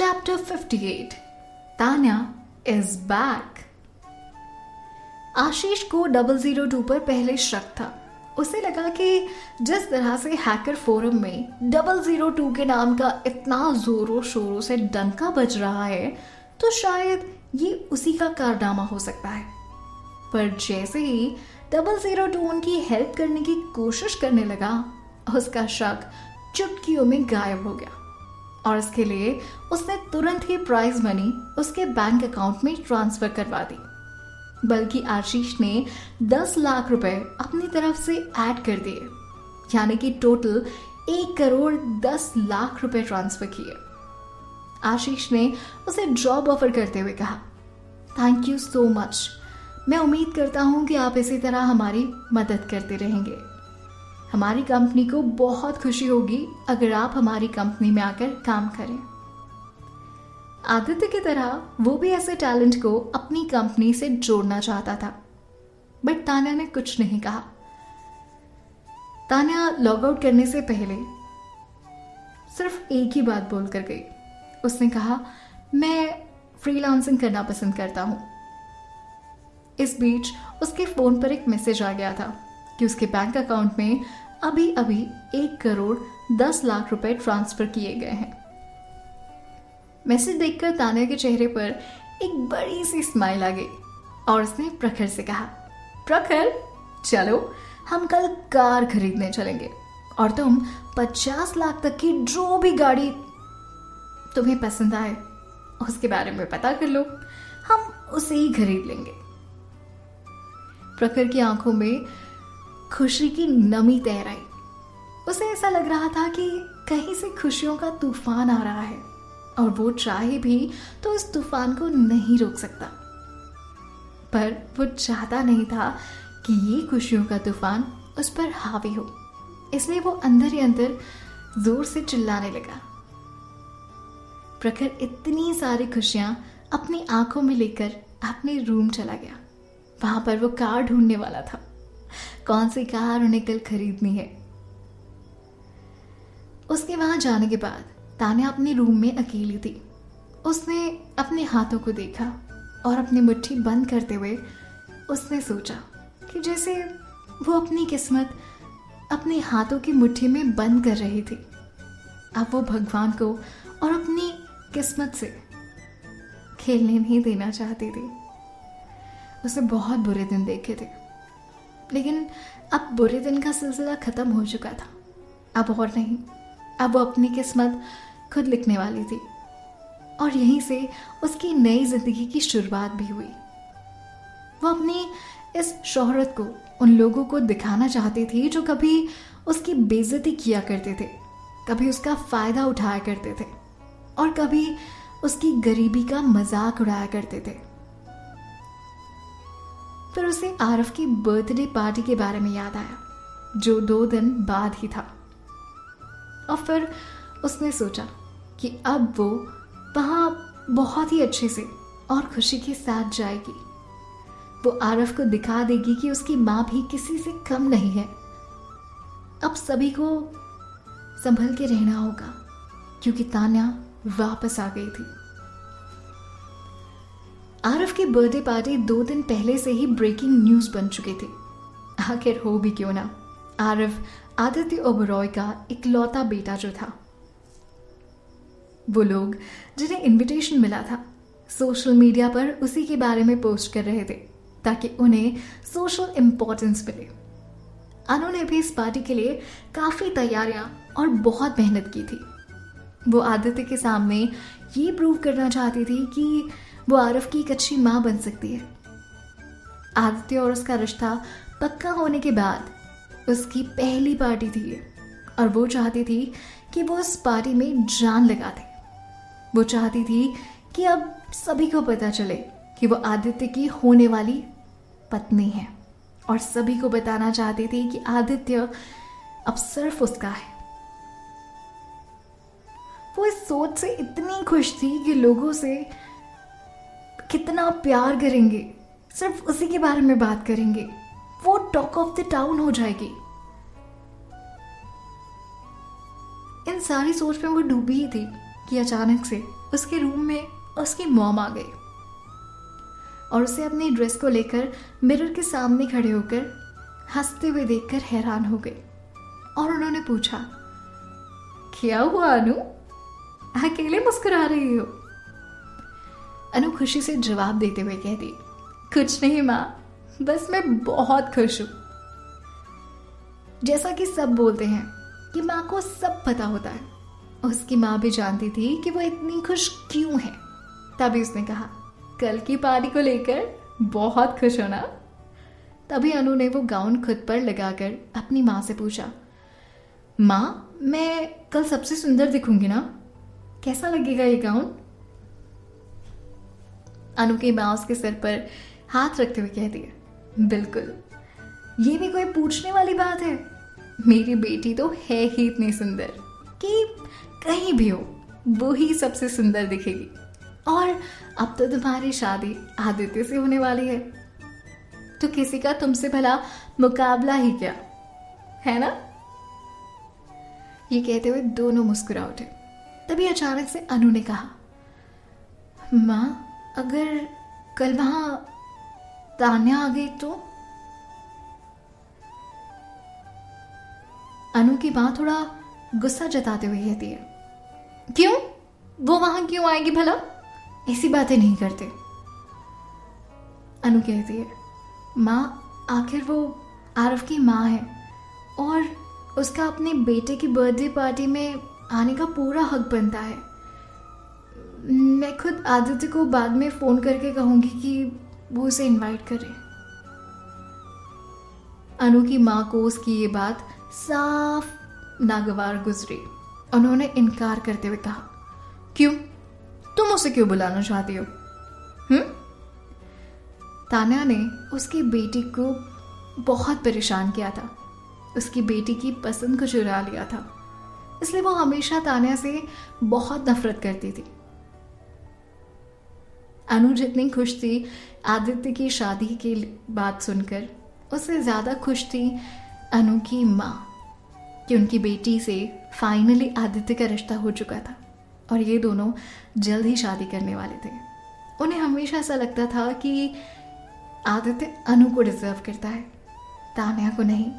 Chapter 58 Tanya is back। आशीष को 002 पर पहले शक था। उसे लगा कि जिस तरह से हैकर फोरम में 002 के नाम का इतना जोरों शोरों से डंका बज रहा है तो शायद ये उसी का कारनामा हो सकता है। पर जैसे ही 002 उनकी हेल्प करने की कोशिश करने लगा, उसका शक चुटकियों में गायब हो गया और इसके लिए उसने तुरंत ही प्राइज मनी उसके बैंक अकाउंट में ट्रांसफर करवा दी। बल्कि आशीष ने 10 लाख रुपए अपनी तरफ से ऐड कर दिए, यानी कि टोटल 1 करोड़ 10 लाख रुपए ट्रांसफर किए। आशीष ने उसे जॉब ऑफर करते हुए कहा, थैंक यू सो मच। मैं उम्मीद करता हूं कि आप इसी तरह हमारी मदद करते रहेंगे। हमारी कंपनी को बहुत खुशी होगी अगर आप हमारी कंपनी में आकर काम करें। आदित्य की तरह वो भी ऐसे टैलेंट को अपनी कंपनी से जोड़ना चाहता था, बट तान्या ने कुछ नहीं कहा। तान्या लॉग आउट करने से पहले सिर्फ एक ही बात बोलकर गई। उसने कहा, मैं फ्रीलांसिंग करना पसंद करता हूं। इस बीच उसके फोन पर एक मैसेज आ गया था कि उसके बैंक अकाउंट में अभी अभी 1 करोड़ 10 लाख रुपए ट्रांसफर किए गए हैं। मैसेज देखकर तान्या के चेहरे पर एक बड़ी सी स्माइल आ गई और उसने प्रखर से कहा, प्रखर चलो हम कल कार खरीदने चलेंगे और तुम 50 लाख तक की जो भी गाड़ी तुम्हें पसंद आए उसके बारे में पता कर लो, हम उसे ही खरीद लेंगे। प्रखर की आंखों में खुशी की नमी तैर आई। उसे ऐसा लग रहा था कि कहीं से खुशियों का तूफान आ रहा है और वो चाहे भी तो इस तूफान को नहीं रोक सकता। पर वो चाहता नहीं था कि ये खुशियों का तूफान उस पर हावी हो, इसलिए वो अंदर ही अंदर जोर से चिल्लाने लगा। प्रखर इतनी सारी खुशियां अपनी आंखों में लेकर अपने रूम चला गया। वहां पर वो कार ढूंढने वाला था, कौन सी कार उन्हें कल खरीदनी है। उसके वहां जाने के बाद तान्या अपने रूम में अकेली थी। उसने अपने हाथों को देखा और अपनी मुट्ठी बंद करते हुए उसने सोचा कि जैसे वो अपनी किस्मत अपने हाथों की मुट्ठी में बंद कर रही थी। अब वो भगवान को और अपनी किस्मत से खेलने नहीं देना चाहती थी। उसे बहुत बुरे दिन देखे थे, लेकिन अब बुरे दिन का सिलसिला खत्म हो चुका था। अब और नहीं, अब वो अपनी किस्मत खुद लिखने वाली थी और यहीं से उसकी नई जिंदगी की शुरुआत भी हुई। वो अपनी इस शोहरत को उन लोगों को दिखाना चाहती थी जो कभी उसकी बेइज्जती किया करते थे, कभी उसका फायदा उठाया करते थे और कभी उसकी गरीबी का मजाक उड़ाया करते थे। फिर उसे आरफ की बर्थडे पार्टी के बारे में याद आया, जो 2 दिन बाद ही था। और फिर उसने सोचा कि अब वो वहां बहुत ही अच्छे से और खुशी के साथ जाएगी। वो आरफ को दिखा देगी कि उसकी माँ भी किसी से कम नहीं है। अब सभी को संभल के रहना होगा क्योंकि तान्या वापस आ गई थी। आरफ की बर्थडे पार्टी 2 दिन पहले से ही ब्रेकिंग न्यूज बन चुकी थी। आखिर हो भी क्यों ना, आरफ आदित्य ओबरॉय का इकलौता बेटा जो था। वो लोग जिन्हें इनविटेशन मिला था सोशल मीडिया पर उसी के बारे में पोस्ट कर रहे थे ताकि उन्हें सोशल इंपॉर्टेंस मिले। अनु ने भी इस पार्टी के लिए काफी तैयारियां और बहुत मेहनत की थी। वो आदित्य के सामने ये प्रूव करना चाहती थी कि वो आरफ की एक अच्छी माँ बन सकती है। आदित्य और उसका रिश्ता पक्का होने के बाद उसकी पहली पार्टी थी ये, और वो चाहती थी कि वो उस पार्टी में जान लगा दे। वो चाहती थी कि अब सभी को पता चले कि वो आदित्य की होने वाली पत्नी है और सभी को बताना चाहती थी कि आदित्य अब सिर्फ उसका है। वो इस सोच से इतनी खुश थी कि लोगों से कितना प्यार करेंगे, सिर्फ उसी के बारे में बात करेंगे, वो टॉक ऑफ द टाउन हो जाएगी। इन सारी सोच में वो डूबी ही थी कि अचानक से उसके रूम में उसकी मॉम आ गई और उसे अपनी ड्रेस को लेकर मिरर के सामने खड़े होकर हंसते हुए देखकर हैरान हो गई और उन्होंने पूछा, क्या हुआ अनु, अकेले मुस्कुरा रही हो? अनु खुशी से जवाब देते हुए कहती, कुछ नहीं माँ, बस मैं बहुत खुश हूं। जैसा कि सब बोलते हैं कि माँ को सब पता होता है, उसकी माँ भी जानती थी कि वो इतनी खुश क्यों है। तभी उसने कहा, कल की पार्टी को लेकर बहुत खुश हो ना? तभी अनु ने वो गाउन खुद पर लगाकर अपनी माँ से पूछा, माँ मैं कल सबसे सुंदर दिखूंगी ना? कैसा लगेगा ये गाउन? अनु की माँ उसके सिर पर हाथ रखते हुए कहती है, बिल्कुल, ये भी कोई पूछने वाली बात है? मेरी बेटी तो है ही इतनी सुंदर कि कहीं भी हो वो ही सबसे सुंदर दिखेगी। और अब तो तुम्हारी शादी आदित्य से होने वाली है, तो किसी का तुमसे भला मुकाबला ही क्या, है ना? ये कहते हुए दोनों मुस्कुरा उठे। तभी अचानक से अनु ने कहा, माँ अगर कल वहां तान्या आ गई तो? अनु की मां थोड़ा गुस्सा जताते हुए कहती है, क्यों? वो वहां क्यों आएगी भला? ऐसी बातें नहीं करते। अनु कहती है, माँ आखिर वो आरव की माँ है और उसका अपने बेटे की बर्थडे पार्टी में आने का पूरा हक बनता है। मैं खुद आदित्य को बाद में फोन करके कहूंगी कि वो उसे इनवाइट करे। अनु की माँ को उसकी ये बात साफ नागवार गुजरी। उन्होंने इनकार करते हुए कहा, क्यों? तुम उसे क्यों बुलाना चाहती हो? तान्या ने उसकी बेटी को बहुत परेशान किया था, उसकी बेटी की पसंद को चुरा लिया था, इसलिए वो हमेशा तान्या से बहुत नफरत करती थी। अनु जितनी खुश थी आदित्य की शादी की बात सुनकर, उससे ज्यादा खुश थी अनु की माँ कि उनकी बेटी से फाइनली आदित्य का रिश्ता हो चुका था और ये दोनों जल्द ही शादी करने वाले थे। उन्हें हमेशा ऐसा लगता था कि आदित्य अनु को डिजर्व करता है, तान्या को नहीं।